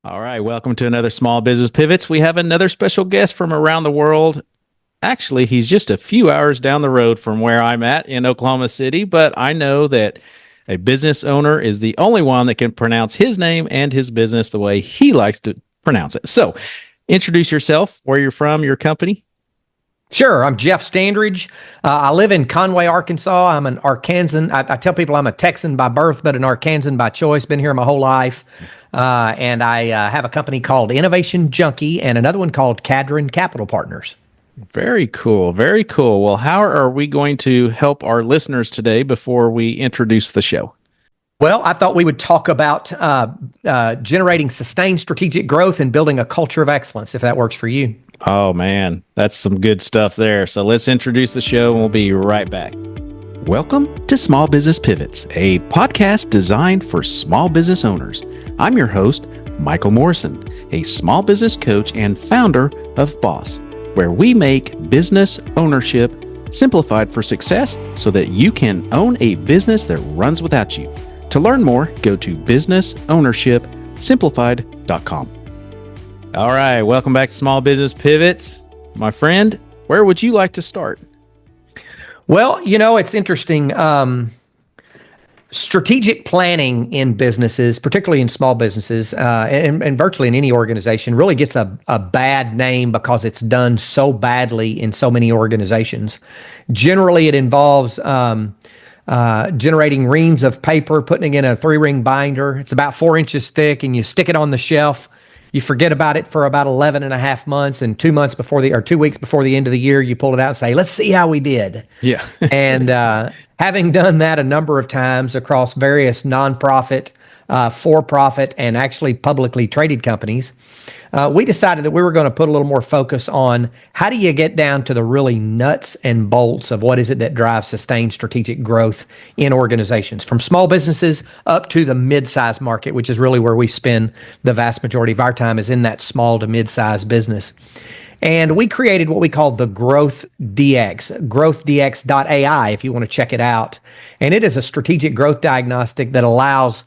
All right, welcome to another Small Business Pivots. We have another special guest from around the world. Actually, he's just a few hours down the road from where I'm at in Oklahoma City, but I know that a business owner is the only one that can pronounce his name and his business the way he likes to pronounce it. So, introduce yourself, where you're from, your company. Sure. I'm Jeff Standridge. I live in Conway, Arkansas. I'm an Arkansan. I tell people I'm a Texan by birth, but an Arkansan by choice. Been here my whole life. And I have a company called Innovation Junkie and another one called Cadron Capital Partners. Very cool. Very cool. Well, how are we going to help our listeners today before we introduce the show? Well, I thought we would talk about generating sustained strategic growth and building a culture of excellence, if that works for you. Oh, man, that's some good stuff there. So let's introduce the show and we'll be right back. Welcome to Small Business Pivots, a podcast designed for small business owners. I'm your host, Michael Morrison, a small business coach and founder of Boss, where we make business ownership simplified for success so that you can own a business that runs without you. To learn more, go to businessownershipsimplified.com. All right, welcome back to Small Business Pivots. My friend, where would you like to start? Well, it's interesting. Strategic planning in businesses, particularly in small businesses, and virtually in any organization, really gets a bad name because it's done so badly in so many organizations. Generally, it involves generating reams of paper, putting it in a 3-ring binder. It's about 4 inches thick, and you stick it on the shelf. You forget about it for about 11 and a half months, and 2 weeks before the end of the year, you pull it out and say, let's see how we did. Yeah. And having done that a number of times across various nonprofit, for-profit, and actually publicly traded companies, we decided that we were going to put a little more focus on how do you get down to the really nuts and bolts of what is it that drives sustained strategic growth in organizations, from small businesses up to the mid-size market, which is really where we spend the vast majority of our time, is in that small to mid-size business. And we created what we call the GrowthDX, growthdx.ai, if you want to check it out. And it is a strategic growth diagnostic that allows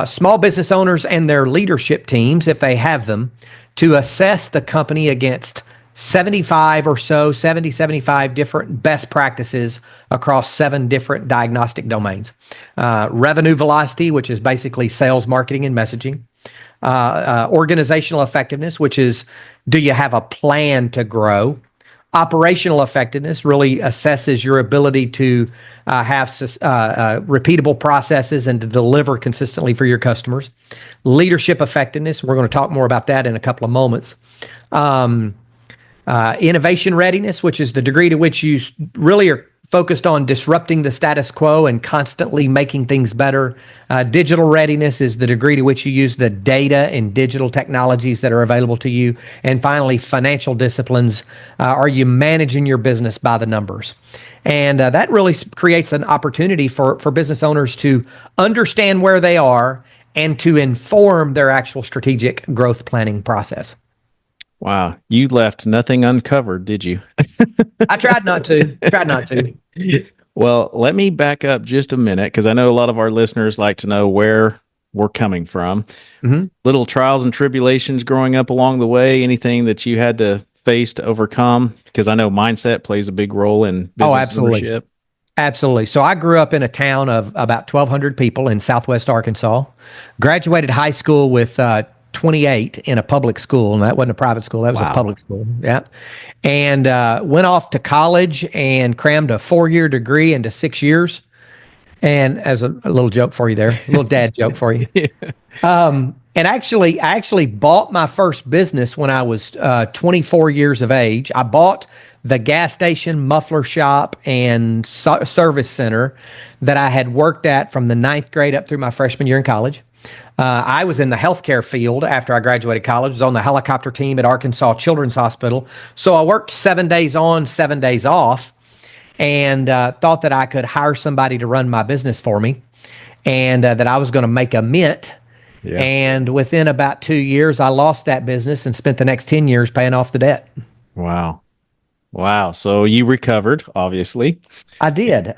small business owners and their leadership teams, if they have them, to assess the company against 75 different best practices across 7 different diagnostic domains. Revenue velocity, which is basically sales, marketing, and messaging. Organizational effectiveness, which is, do you have a plan to grow? Operational effectiveness really assesses your ability to have repeatable processes and to deliver consistently for your customers. Leadership effectiveness, we're going to talk more about that in a couple of moments. Innovation readiness, which is the degree to which you really are focused on disrupting the status quo and constantly making things better. Digital readiness is the degree to which you use the data and digital technologies that are available to you. And finally, financial disciplines. Are you managing your business by the numbers? And that really creates an opportunity for business owners to understand where they are and to inform their actual strategic growth planning process. Wow, you left nothing uncovered, did you? I tried not to. Well, let me back up just a minute because I know a lot of our listeners like to know where we're coming from. Mm-hmm. Little trials and tribulations growing up along the way, anything that you had to face to overcome? Because I know mindset plays a big role in business ownership. Absolutely. So I grew up in a town of about 1,200 people in Southwest Arkansas, graduated high school with 28 in a public school, and that wasn't a private school. That was a public school. Yeah. And went off to college and crammed a 4-year degree into 6 years. And as a little joke for you there, a little dad joke for you. Yeah. And I actually bought my first business when I was 24 years of age. I bought the gas station, muffler shop, and service center that I had worked at from the 9th grade up through my freshman year in college. I was in the healthcare field after I graduated college, was on the helicopter team at Arkansas Children's Hospital. So I worked 7 days on, 7 days off, and thought that I could hire somebody to run my business for me, and that I was going to make a mint. Yeah. And within about 2 years, I lost that business and spent the next 10 years paying off the debt. Wow. So you recovered, obviously. I did.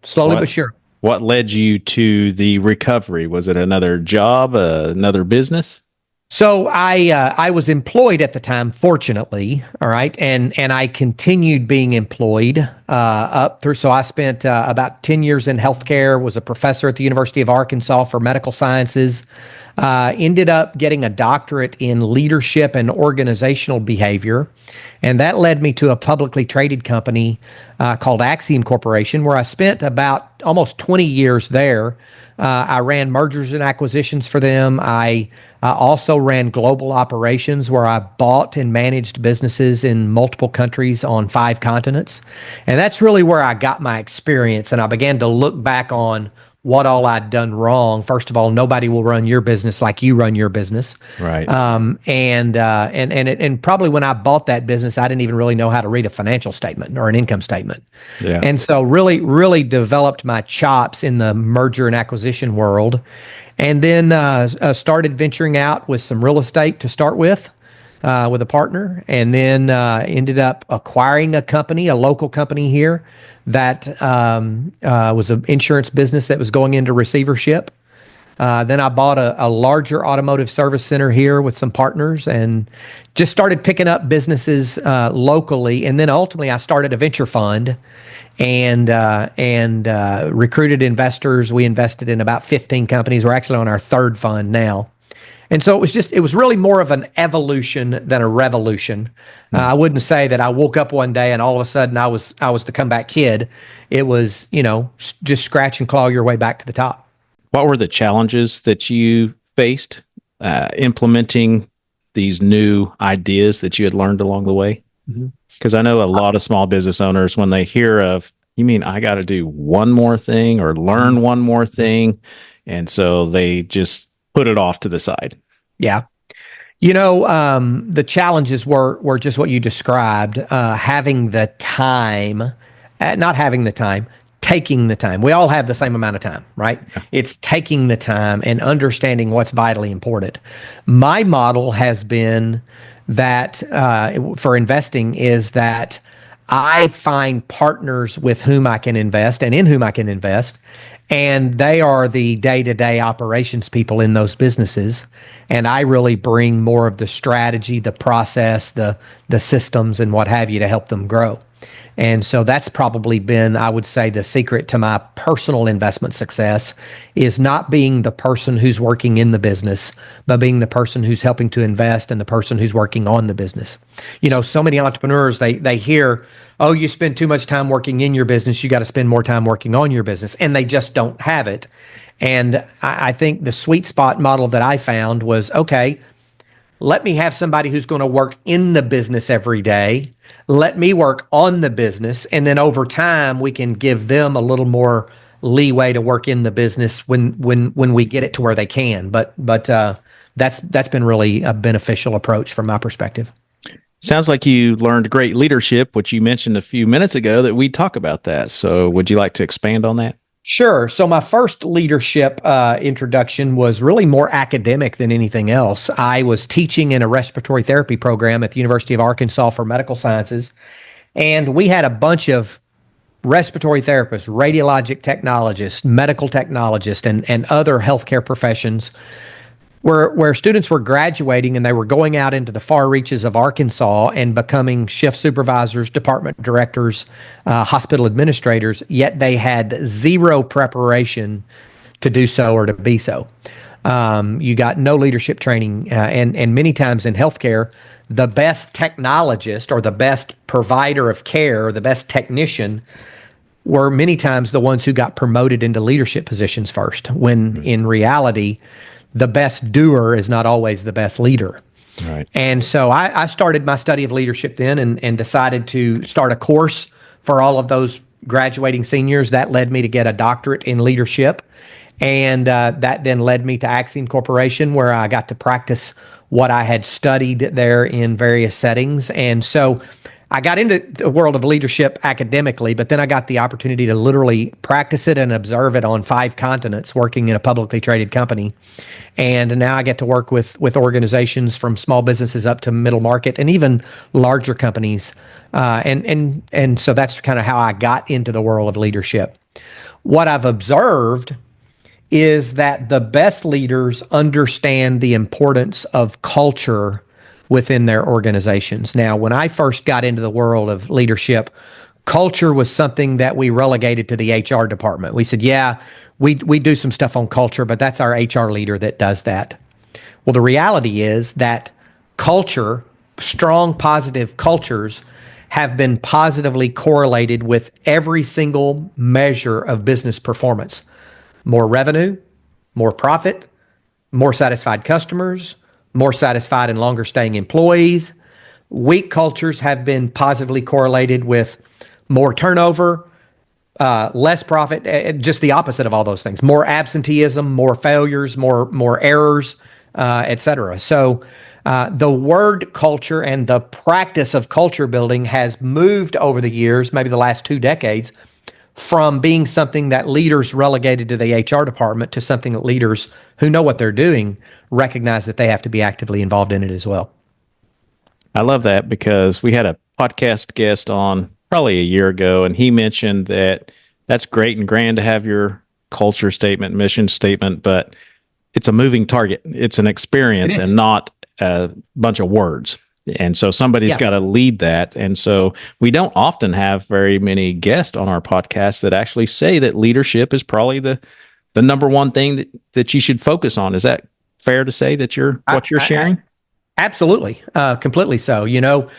Slowly but sure. What led you to the recovery? Was it another job, another business? So I was employed at the time, fortunately, all right, and I continued being employed up through. So I spent about 10 years in healthcare. Was a professor at the University of Arkansas for medical sciences. Ended up getting a doctorate in leadership and organizational behavior, and that led me to a publicly traded company called Axiom Corporation, where I spent about almost 20 years there. I ran mergers and acquisitions for them. I also ran global operations where I bought and managed businesses in multiple countries on 5 continents. And that's really where I got my experience. And I began to look back on what all I'd done wrong. First of all, nobody will run your business like you run your business. Right. And probably when I bought that business, I didn't even really know how to read a financial statement or an income statement. Yeah. And so really developed my chops in the merger and acquisition world. And then started venturing out with some real estate to start with a partner, and then ended up acquiring a company, a local company here that was an insurance business that was going into receivership. Then I bought a larger automotive service center here with some partners and just started picking up businesses locally. And then ultimately I started a venture fund and recruited investors. We invested in about 15 companies. We're actually on our third fund now. And so it was really more of an evolution than a revolution. I wouldn't say that I woke up one day and all of a sudden I was the comeback kid. It was, just scratch and claw your way back to the top. What were the challenges that you faced implementing these new ideas that you had learned along the way? Because I know a lot of small business owners, when they hear of, you mean I got to do one more thing or learn one more thing, and so they just put it off to the side. Yeah. The challenges were just what you described, having the time, not having the time, taking the time. We all have the same amount of time, right? Yeah. It's taking the time and understanding what's vitally important. My model has been that for investing is that I find partners with whom I can invest and in whom I can invest, and they are the day-to-day operations people in those businesses. And I really bring more of the strategy, the process, the systems and what have you to help them grow. And so that's probably been, I would say, the secret to my personal investment success is not being the person who's working in the business, but being the person who's helping to invest and the person who's working on the business. So many entrepreneurs, they hear, oh, you spend too much time working in your business, you got to spend more time working on your business, and they just don't have it. And I think the sweet spot model that I found was, okay, let me have somebody who's going to work in the business every day. Let me work on the business. And then over time, we can give them a little more leeway to work in the business when we get it to where they can. But that's been really a beneficial approach from my perspective. Sounds like you learned great leadership, which you mentioned a few minutes ago that we'd talk about that. So would you like to expand on that? Sure. So my first leadership introduction was really more academic than anything else. I was teaching in a respiratory therapy program at the University of Arkansas for medical sciences, and we had a bunch of respiratory therapists, radiologic technologists, medical technologists, and other healthcare professions where students were graduating and they were going out into the far reaches of Arkansas and becoming shift supervisors, department directors, hospital administrators, yet they had zero preparation to do so or to be so. You got no leadership training, and many times in healthcare, the best technologist or the best provider of care, the best technician, were many times the ones who got promoted into leadership positions first, when in reality, the best doer is not always the best leader. Right. And so I started my study of leadership then and decided to start a course for all of those graduating seniors. That led me to get a doctorate in leadership. And that then led me to Axiom Corporation, where I got to practice what I had studied there in various settings. And so I got into the world of leadership academically, but then I got the opportunity to literally practice it and observe it on 5 continents, working in a publicly traded company. And now I get to work with organizations from small businesses up to middle market and even larger companies. And so that's kind of how I got into the world of leadership. What I've observed is that the best leaders understand the importance of culture within their organizations. Now, when I first got into the world of leadership, culture was something that we relegated to the HR department. We said, yeah, we do some stuff on culture, but that's our HR leader that does that. Well, the reality is that culture, strong, positive cultures, have been positively correlated with every single measure of business performance. More revenue, more profit, more satisfied customers, more satisfied and longer staying employees. Weak cultures have been positively correlated with more turnover, less profit, just the opposite of all those things. More absenteeism, more failures, more errors, et cetera. So the word culture and the practice of culture building has moved over the years, maybe the last 2 decades, from being something that leaders relegated to the HR department to something that leaders who know what they're doing recognize that they have to be actively involved in it as well. I love that because we had a podcast guest on probably a year ago, and he mentioned that that's great and grand to have your culture statement, mission statement, but it's a moving target. It's an experience and not a bunch of words. And so somebody's got to lead that. And so we don't often have very many guests on our podcast that actually say that leadership is probably the number one thing that you should focus on. Is that fair to say that you're sharing? Absolutely. Completely so. You know,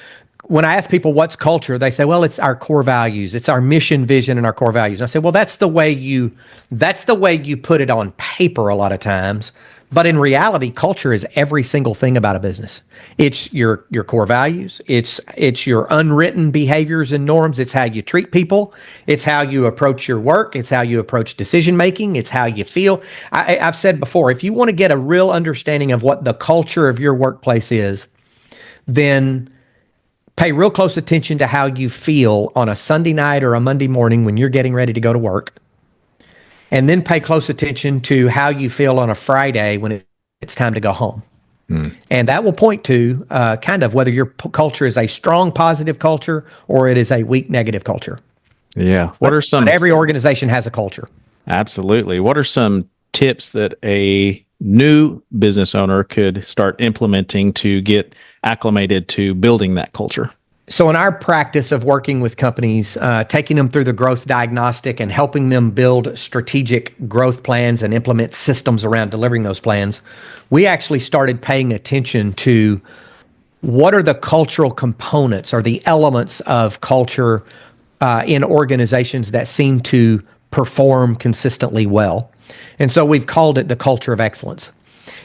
when I ask people what's culture, they say, well, it's our core values. It's our mission, vision, and our core values. And I say, well, that's the way you put it on paper a lot of times. But in reality, culture is every single thing about a business. It's your core values. It's your unwritten behaviors and norms. It's how you treat people. It's how you approach your work. It's how you approach decision making. It's how you feel. I've said before, if you want to get a real understanding of what the culture of your workplace is, then pay real close attention to how you feel on a Sunday night or a Monday morning when you're getting ready to go to work. And then pay close attention to how you feel on a Friday when it's time to go home. And that will point to kind of whether your culture is a strong positive culture or it is a weak negative culture. Yeah. But every organization has a culture. Absolutely. What are some tips that a new business owner could start implementing to get acclimated to building that culture? So in our practice of working with companies, taking them through the growth diagnostic and helping them build strategic growth plans and implement systems around delivering those plans, we actually started paying attention to what are the cultural components or the elements of culture in organizations that seem to perform consistently well. And so we've called it the culture of excellence.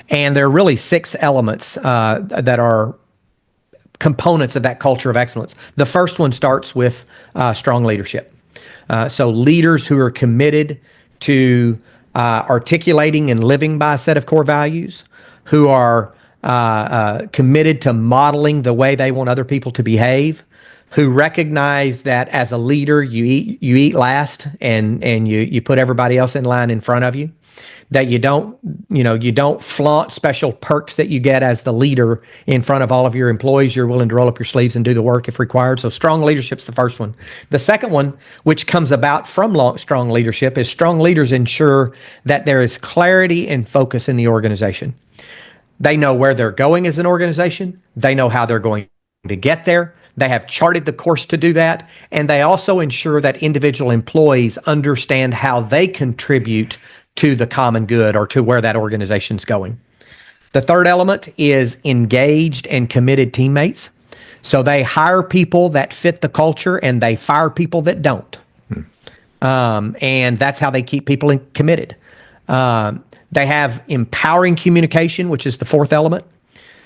And there are really 6 elements that are components of that culture of excellence. The first one starts with strong leadership. So leaders who are committed to articulating and living by a set of core values, who are committed to modeling the way they want other people to behave, who recognize that as a leader, you eat last and you put everybody else in line in front of you. That you don't flaunt special perks that you get as the leader in front of all of your employees. You're willing to roll up your sleeves and do the work if required. So strong leadership's the first one. The second one, which comes about from strong leadership, is strong leaders ensure that there is clarity and focus in the organization. They know where they're going as an organization. They know how they're going to get there. They have charted the course to do that. And they also ensure that individual employees understand how they contribute to the common good or to where that organization's going. The third element is engaged and committed teammates. So they hire people that fit the culture and they fire people that don't. And that's how they keep people committed. They have empowering communication, which is the fourth element.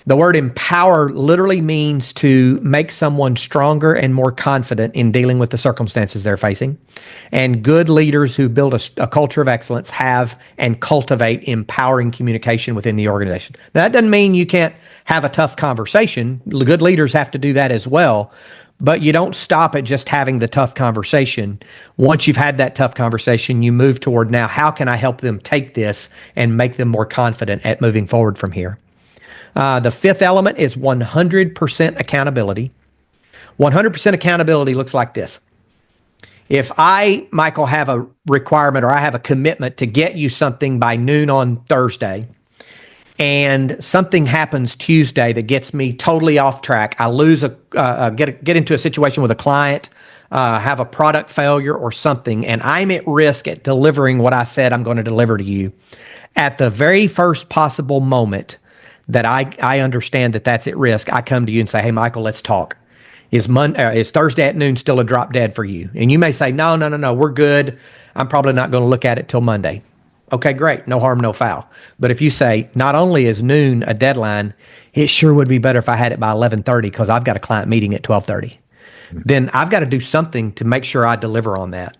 The word empower literally means to make someone stronger and more confident in dealing with the circumstances they're facing. And good leaders who build a culture of excellence have and cultivate empowering communication within the organization. Now, that doesn't mean you can't have a tough conversation. Good leaders have to do that as well. But you don't stop at just having the tough conversation. Once you've had that tough conversation, you move toward now, how can I help them take this and make them more confident at moving forward from here? The fifth element is 100% accountability. 100% accountability looks like this. If I, Michael, have a requirement or I have a commitment to get you something by noon on Thursday, and something happens Tuesday that gets me totally off track, I lose get into a situation with a client, have a product failure or something, and I'm at risk at delivering what I said I'm going to deliver to you, at the very first possible moment that I understand that that's at risk, I come to you and say, hey, Michael, let's talk. Is Thursday at noon still a drop dead for you? And you may say, no, we're good. I'm probably not going to look at it till Monday. Okay, great. No harm, no foul. But if you say, not only is noon a deadline, it sure would be better if I had it by 11:30 because I've got a client meeting at 12:30. Then I've got to do something to make sure I deliver on that.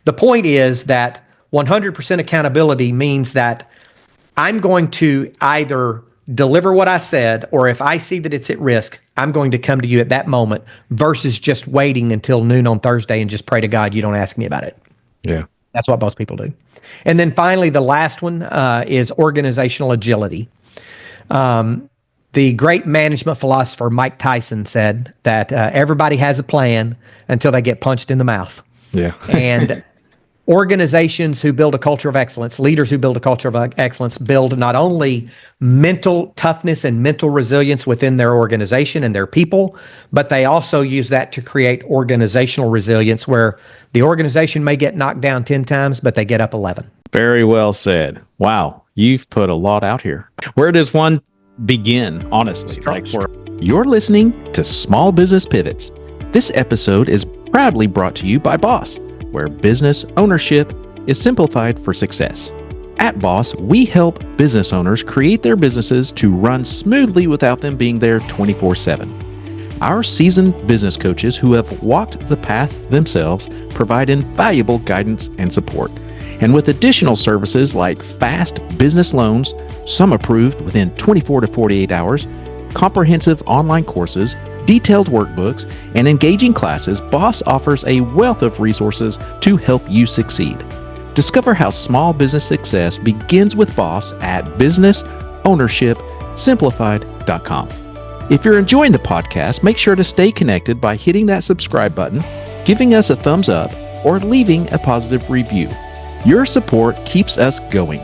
The point is that 100% accountability means that I'm going to either deliver what I said, or if I see that it's at risk, I'm going to come to you at that moment versus just waiting until noon on Thursday and just pray to God you don't ask me about it. Yeah. That's what most people do. And then finally, the last one is organizational agility. The great management philosopher Mike Tyson said that everybody has a plan until they get punched in the mouth. Yeah. And organizations who build a culture of excellence, leaders who build a culture of excellence, build not only mental toughness and mental resilience within their organization and their people, but they also use that to create organizational resilience where the organization may get knocked down 10 times, but they get up 11. Very well said. Wow. You've put a lot out here. Where does one begin, honestly? You're listening to Small Business Pivots. This episode is proudly brought to you by Boss, where business ownership is simplified for success. At Boss, we help business owners create their businesses to run smoothly without them being there 24/7. Our seasoned business coaches who have walked the path themselves provide invaluable guidance and support. And with additional services like fast business loans, some approved within 24 to 48 hours, comprehensive online courses, detailed workbooks, and engaging classes, Boss offers a wealth of resources to help you succeed. Discover how small business success begins with Boss at businessownershipsimplified.com. If you're enjoying the podcast, make sure to stay connected by hitting that subscribe button, giving us a thumbs up, or leaving a positive review. Your support keeps us going.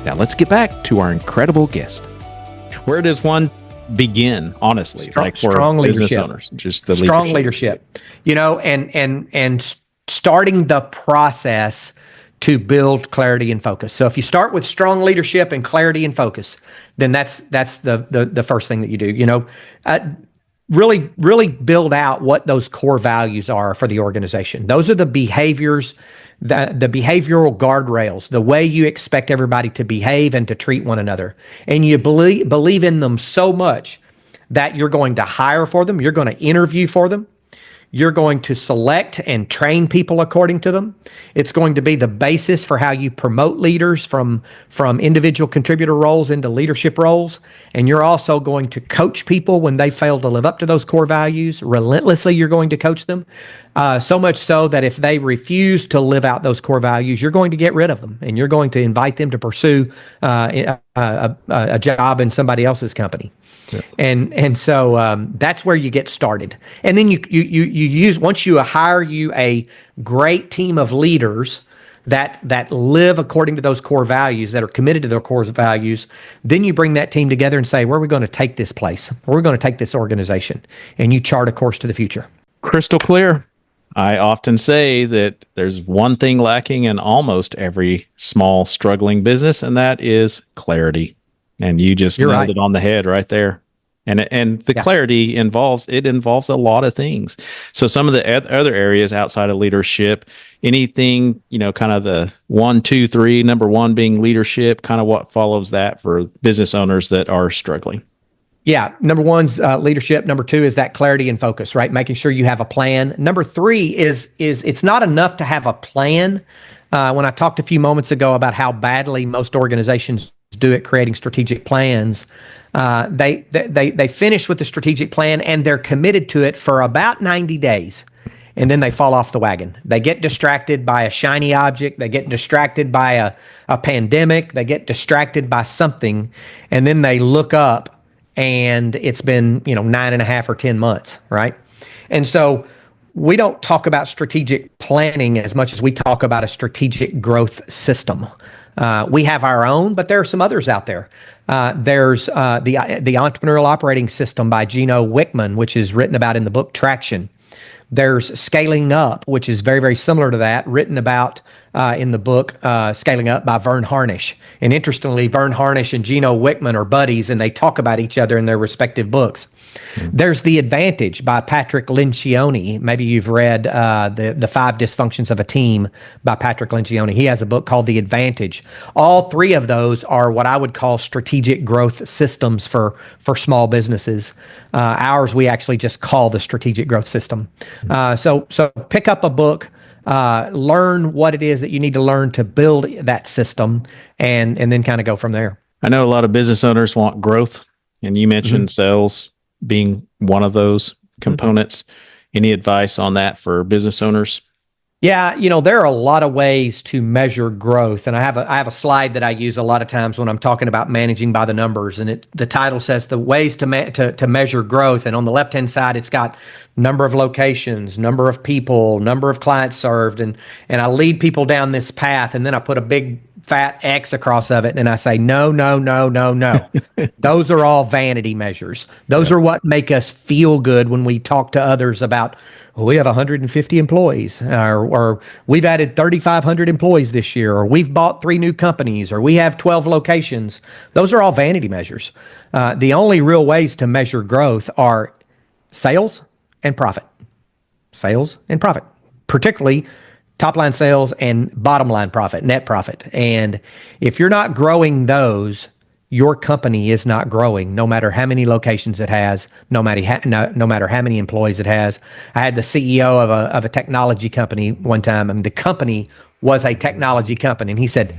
Now let's get back to our incredible guest. Where does one begin, honestly, strong business leadership. Owners, just the strong leadership, and starting the process to build clarity and focus. So if you start with strong leadership and clarity and focus, then that's the first thing that you do. Really build out what those core values are for the organization. Those are the behaviors, the behavioral guardrails, the way you expect everybody to behave and to treat one another. And you believe in them so much that you're going to hire for them, you're going to interview for them, you're going to select and train people according to them. It's going to be the basis for how you promote leaders from individual contributor roles into leadership roles. And you're also going to coach people when they fail to live up to those core values. Relentlessly, you're going to coach them. So much so that if they refuse to live out those core values, you're going to get rid of them. And you're going to invite them to pursue a job in somebody else's company. Yeah. And so that's where you get started. And then you use, once you hire you a great team of leaders that live according to those core values, that are committed to their core values, then you bring that team together and say, where are we going to take this place? Where are we going to take this organization? And you chart a course to the future. Crystal clear. I often say that there's one thing lacking in almost every small struggling business, and that is clarity. And you just nailed it on the head right there. And the clarity involves a lot of things. So some of the other areas outside of leadership, anything, kind of the 1, 2, 3, number one being leadership, kind of what follows that for business owners that are struggling. Yeah. Number one's leadership. Number two is that clarity and focus, right? Making sure you have a plan. Number three is it's not enough to have a plan. When I talked a few moments ago about how badly most organizations do at creating strategic plans, they finish with the strategic plan and they're committed to it for about 90 days. And then they fall off the wagon. They get distracted by a shiny object. They get distracted by a pandemic. They get distracted by something. And then they look up and it's been, 9.5 or 10 months, right? And so we don't talk about strategic planning as much as we talk about a strategic growth system. We have our own, but there are some others out there. There's the Entrepreneurial Operating System by Gino Wickman, which is written about in the book Traction. There's Scaling Up, which is very, very similar to that, written about in the book Scaling Up by Vern Harnish. And interestingly, Vern Harnish and Gino Wickman are buddies, and they talk about each other in their respective books. There's The Advantage by Patrick Lencioni. Maybe you've read the 5 Dysfunctions of a Team by Patrick Lencioni. He has a book called The Advantage. All 3 of those are what I would call strategic growth systems for small businesses. Ours, we actually just call the strategic growth system. So pick up a book, learn what it is that you need to learn to build that system, and then kind of go from there. I know a lot of business owners want growth, and you mentioned sales being one of those components. Any advice on that for business owners? Yeah, there are a lot of ways to measure growth, and I have a slide that I use a lot of times when I'm talking about managing by the numbers, and the title says the ways to measure growth, and on the left-hand side it's got number of locations, number of people, number of clients served, and I lead people down this path, and then I put a big fat X across of it, and I say, no. Those are all vanity measures. Those are what make us feel good when we talk to others about, we have 150 employees, or we've added 3,500 employees this year, or we've bought 3 new companies, or we have 12 locations. Those are all vanity measures. The only real ways to measure growth are sales and profit. Sales and profit, particularly top line sales and bottom line profit, net profit. And if you're not growing those, your company is not growing, no matter how many locations it has, no matter how many employees it has. I had the CEO of a technology company one time, and the company was a technology company. And he said,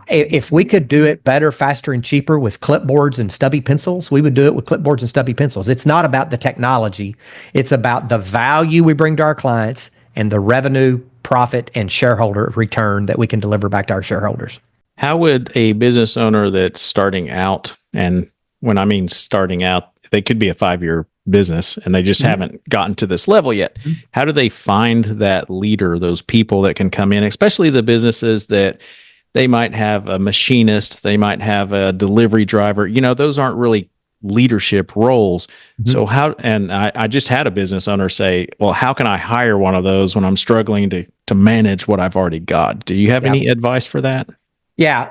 if we could do it better, faster, and cheaper with clipboards and stubby pencils, we would do it with clipboards and stubby pencils. It's not about the technology. It's about the value we bring to our clients and the revenue, profit, and shareholder return that we can deliver back to our shareholders. How would a business owner that's starting out, and when I mean starting out, they could be a 5-year business and they just haven't gotten to this level yet. How do they find that leader, those people that can come in, especially the businesses that they might have a machinist, they might have a delivery driver, those aren't really leadership roles. So I just had a business owner say, well, how can I hire one of those when I'm struggling to manage what I've already got? Do you have any advice for that? Yeah.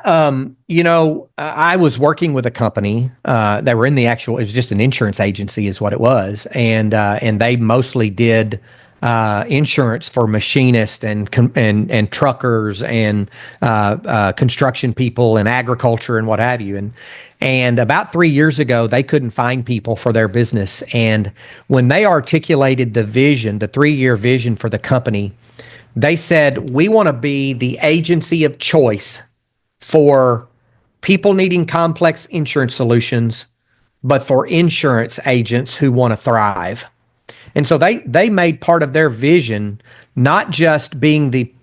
I was working with a company that were in it was just an insurance agency is what it was. And they mostly did insurance for machinists and truckers and construction people and agriculture and what have you. And about 3 years ago, they couldn't find people for their business. And when they articulated the vision, the 3-year vision for the company, they said, we want to be the agency of choice for people needing complex insurance solutions, but for insurance agents who want to thrive. And so they made part of their vision not just being the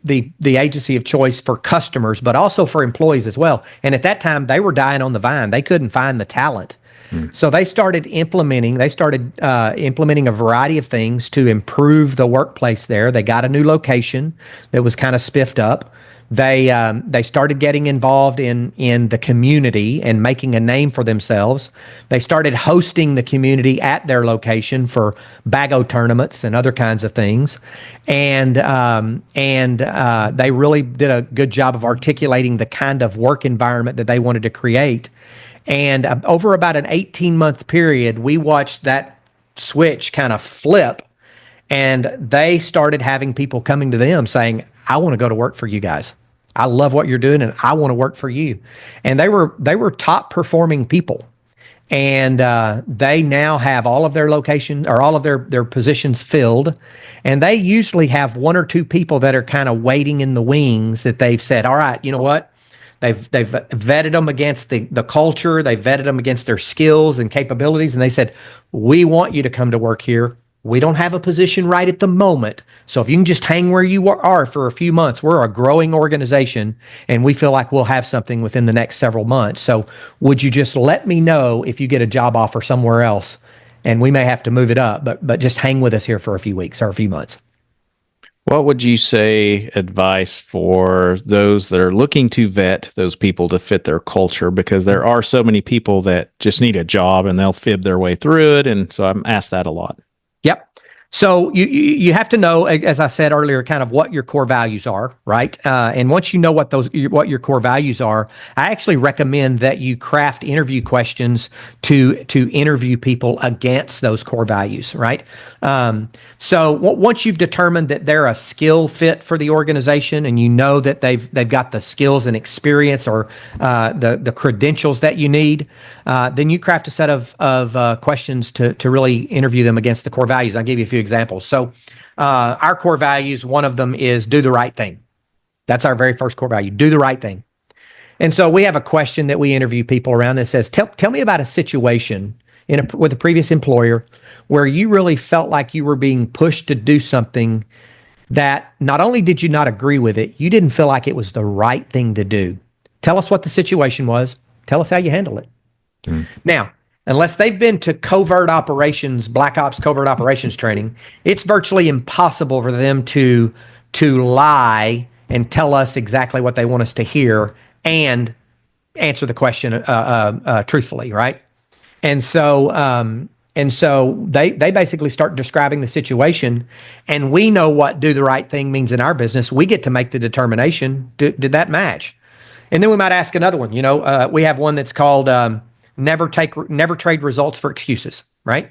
agency of choice for customers, but also for employees as well. And at that time, they were dying on the vine. They couldn't find the talent. So they started implementing a variety of things to improve the workplace there. They got a new location that was kind of spiffed up. They started getting involved in the community and making a name for themselves. They started hosting the community at their location for bago tournaments and other kinds of things, and they really did a good job of articulating the kind of work environment that they wanted to create. And over about an 18-month period, we watched that switch kind of flip, and they started having people coming to them saying, I want to go to work for you guys. I love what you're doing, and I want to work for you. And they were top performing people. And they now have all of their locations or all of their positions filled. And they usually have 1 or 2 people that are kind of waiting in the wings that they've said, all right, you know what? They've vetted them against the culture. They've vetted them against their skills and capabilities. And they said, we want you to come to work here. We don't have a position right at the moment. So if you can just hang where you are for a few months, we're a growing organization and we feel like we'll have something within the next several months. So would you just let me know if you get a job offer somewhere else? and we may have to move it up, but just hang with us here for a few weeks or a few months. What would you say advice for those that are looking to vet those people to fit their culture? Because there are so many people that just need a job and they'll fib their way through it. And so I'm asked that a lot. Yep. So you have to know, as I said earlier, kind of what your core values are, right? And once you know what your core values are, I actually recommend that you craft interview questions to interview people against those core values, right? So once you've determined that they're a skill fit for the organization, and you know that they've got the skills and experience or the credentials that you need, then you craft a set of questions to really interview them against the core values. I'll give you a few examples. So our core values, one of them is do the right thing. That's our very first core value, do the right thing. And so we have a question that we interview people around that says, tell me about a situation with a previous employer where you really felt like you were being pushed to do something that not only did you not agree with it, you didn't feel like it was the right thing to do. Tell us what the situation was. Tell us how you handle it. Now, unless they've been to covert operations, black ops covert operations training, it's virtually impossible for them to lie and tell us exactly what they want us to hear and answer the question truthfully, right? And so they basically start describing the situation, and we know what do the right thing means in our business. We get to make the determination, did that match? And then we might ask another one. We have one that's called never trade results for excuses, right?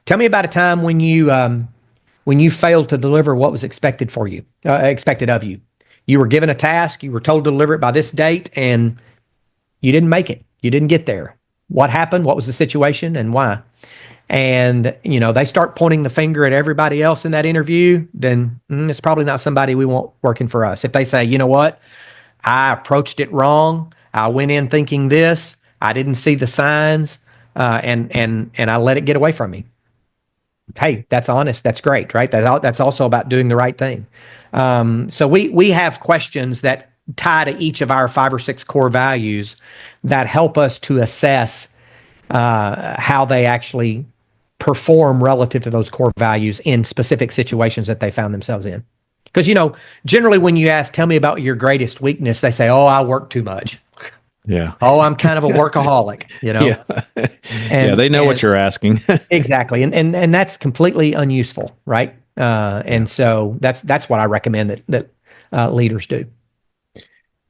Tell me about a time when you failed to deliver what was expected of you. You were given a task, you were told to deliver it by this date, and you didn't make it. You didn't get there. What happened? What was the situation, and why? And they start pointing the finger at everybody else in that interview, then it's probably not somebody we want working for us. If they say, you know what, I approached it wrong, I went in thinking this, I didn't see the signs, and I let it get away from me. Hey, that's honest. That's great, right? That's also about doing the right thing. So we have questions that tie to each of our 5 or 6 core values that help us to assess how they actually perform relative to those core values in specific situations that they found themselves in. Because, generally when you ask, tell me about your greatest weakness, they say, oh, I work too much. Yeah. Oh, I'm kind of a workaholic, Yeah. Yeah, they know what you're asking. Exactly. And that's completely unuseful, right? And so that's what I recommend that leaders do.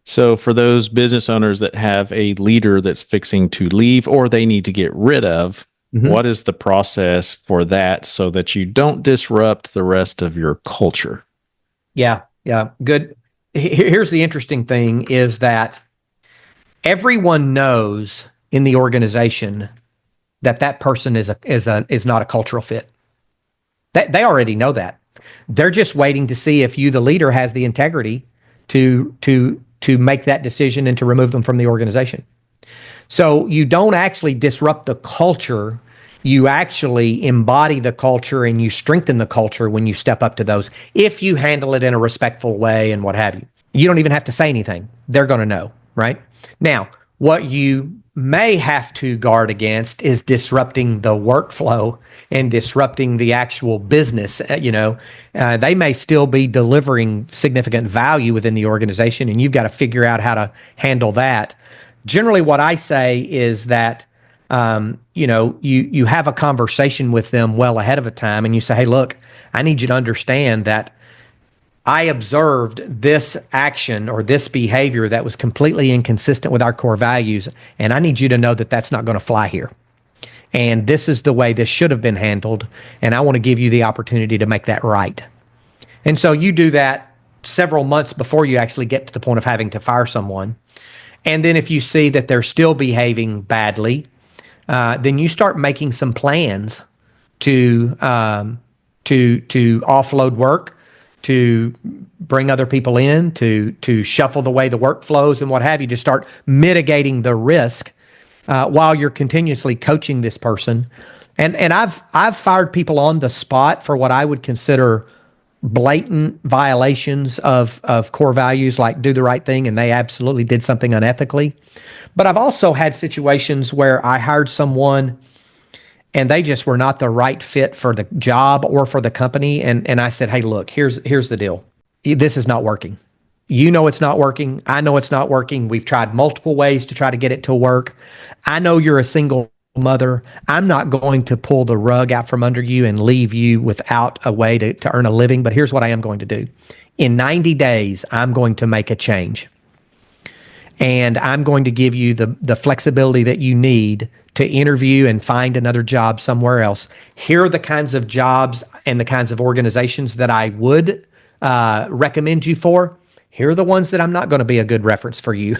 So for those business owners that have a leader that's fixing to leave or they need to get rid of, what is the process for that so that you don't disrupt the rest of your culture? Yeah. Good. Here's the interesting thing is that everyone knows in the organization that person is not a cultural fit. They already know that. They're just waiting to see if you, the leader, has the integrity to make that decision and to remove them from the organization. So you don't actually disrupt the culture. You actually embody the culture and you strengthen the culture when you step up to those, if you handle it in a respectful way and what have you. You don't even have to say anything. They're going to know, right? Now, what you may have to guard against is disrupting the workflow and disrupting the actual business. They may still be delivering significant value within the organization, and you've got to figure out how to handle that. Generally, what I say is that you have a conversation with them well ahead of a time, and you say, hey, look, I need you to understand that I observed this action or this behavior that was completely inconsistent with our core values, and I need you to know that that's not going to fly here. And this is the way this should have been handled, and I want to give you the opportunity to make that right. And so you do that several months before you actually get to the point of having to fire someone. And then if you see that they're still behaving badly, then you start making some plans to offload work, to bring other people in, to shuffle the way the work flows and what have you, to start mitigating the risk while you're continuously coaching this person. And I've fired people on the spot for what I would consider blatant violations of core values, like do the right thing, and they absolutely did something unethically. But I've also had situations where I hired someone and they just were not the right fit for the job or for the company. And I said, hey, look, here's the deal. This is not working. You know it's not working. I know it's not working. We've tried multiple ways to try to get it to work. I know you're a single mother. I'm not going to pull the rug out from under you and leave you without a way to earn a living. But here's what I am going to do. In 90 days, I'm going to make a change. And I'm going to give you the flexibility that you need to interview and find another job somewhere else. Here are the kinds of jobs and the kinds of organizations that I would recommend you for. Here are the ones that I'm not going to be a good reference for you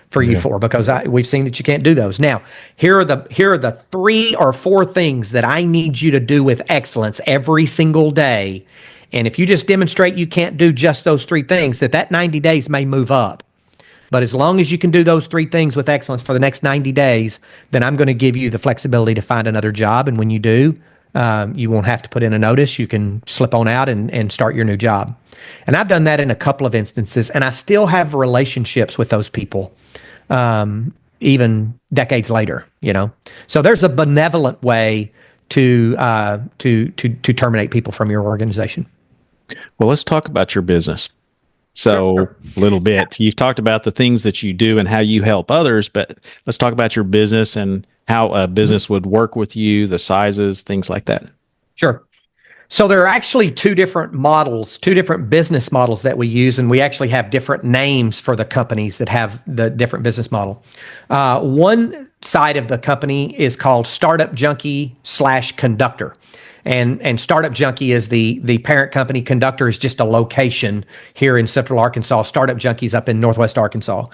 for, because we've seen that you can't do those. Now, here are the 3 or 4 things that I need you to do with excellence every single day. And if you just demonstrate you can't do just those 3 things, that 90 days may move up. But as long as you can do those 3 things with excellence for the next 90 days, then I'm going to give you the flexibility to find another job. And when you do, you won't have to put in a notice. You can slip on out and start your new job. And I've done that in a couple of instances, and I still have relationships with those people, even decades later, So there's a benevolent way to terminate people from your organization. Well, let's talk about your business. So a little bit, you've talked about the things that you do and how you help others, but let's talk about your business and how a business would work with you, the sizes, things like that. Sure. So there are actually 2 different models, 2 different business models that we use, and we actually have different names for the companies that have the different business model. One side of the company is called Startup Junkie /Conductor. And Startup Junkie is the parent company. Conductor is just a location here in Central Arkansas. Startup Junkie's up in Northwest Arkansas.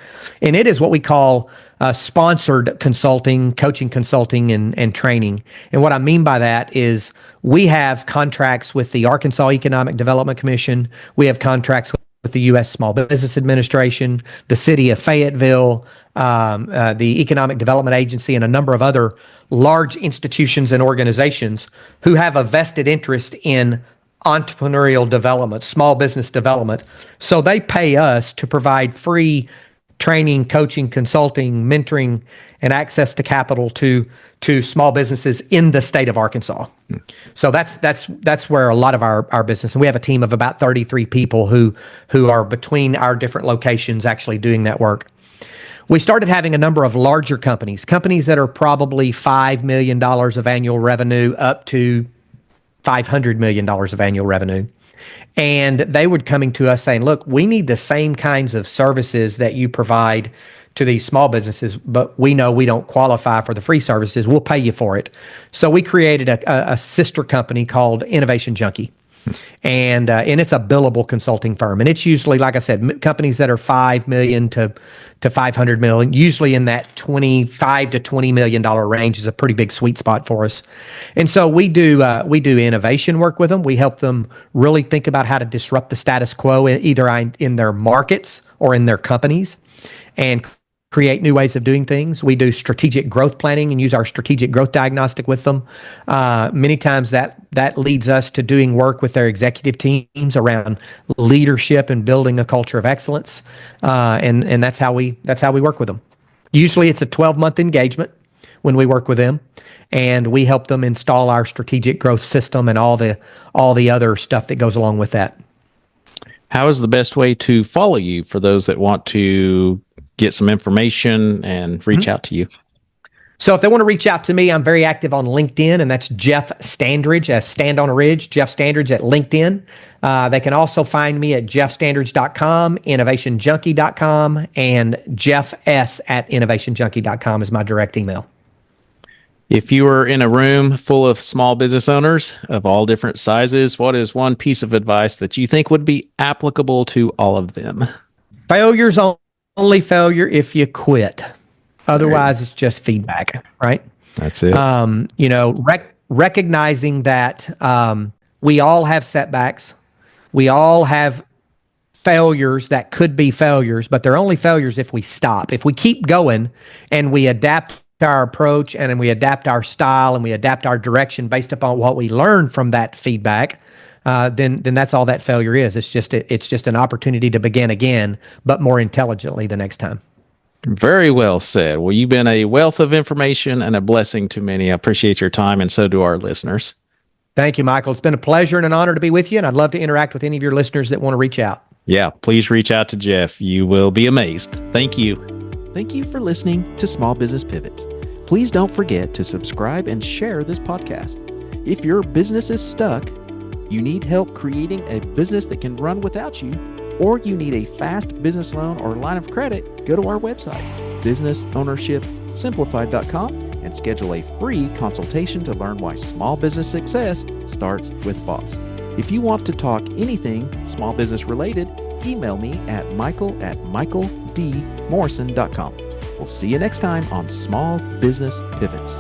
And it is what we call sponsored consulting, coaching consulting, and training. And what I mean by that is we have contracts with the Arkansas Economic Development Commission. We have contracts with the U.S. Small Business Administration, the City of Fayetteville, the Economic Development Agency, and a number of other large institutions and organizations who have a vested interest in entrepreneurial development, small business development. So they pay us to provide free training, coaching, consulting, mentoring, and access to capital to small businesses in the state of Arkansas. So that's where a lot of our business, and we have a team of about 33 people who are between our different locations actually doing that work. We started having a number of larger companies that are probably $5 million of annual revenue up to $500 million of annual revenue. And they would coming to us saying, look, we need the same kinds of services that you provide to these small businesses, but we know we don't qualify for the free services. We'll pay you for it. So we created a sister company called Innovation Junkie. And it's a billable consulting firm. And it's usually, like I said, companies that are $5 million to $500 million, usually in that $25 to $20 million range is a pretty big sweet spot for us. And so we do innovation work with them. We help them really think about how to disrupt the status quo, either in their markets or in their companies, and create new ways of doing things. We do strategic growth planning and use our strategic growth diagnostic with them. Many times that leads us to doing work with their executive teams around leadership and building a culture of excellence. And that's how we work with them. Usually it's a 12-month engagement when we work with them, and we help them install our strategic growth system and all the other stuff that goes along with that. How is the best way to follow you for those that want to get some information and reach out to you? So if they want to reach out to me, I'm very active on LinkedIn, and that's Jeff Standridge, as Stand on a Ridge, Jeff Standridge at LinkedIn. They can also find me at jeffstandridge.com, innovationjunkie.com, and jeffs@innovationjunkie.com is my direct email. If you were in a room full of small business owners of all different sizes, what is one piece of advice that you think would be applicable to all of them? Failure's only failure if you quit. Otherwise, it's just feedback, right? That's it. Recognizing that we all have setbacks. We all have failures that could be failures, but they're only failures if we stop. If we keep going and we adapt our approach and we adapt our style and we adapt our direction based upon what we learn from that feedback, then that's all that failure is. It's just an opportunity to begin again, but more intelligently the next time. Very well said. Well, you've been a wealth of information and a blessing to many. I appreciate your time, and so do our listeners. Thank you, Michael. It's been a pleasure and an honor to be with you, and I'd love to interact with any of your listeners that want to reach out. Yeah, please reach out to Jeff. You will be amazed. Thank you. Thank you for listening to Small Business Pivots. Please don't forget to subscribe and share this podcast. If your business is stuck, you need help creating a business that can run without you, or you need a fast business loan or line of credit, go to our website, businessownershipsimplified.com, and schedule a free consultation to learn why small business success starts with BOSS. If you want to talk anything small business related, email me at michael@michaeldmorrison.com. We'll see you next time on Small Business Pivots.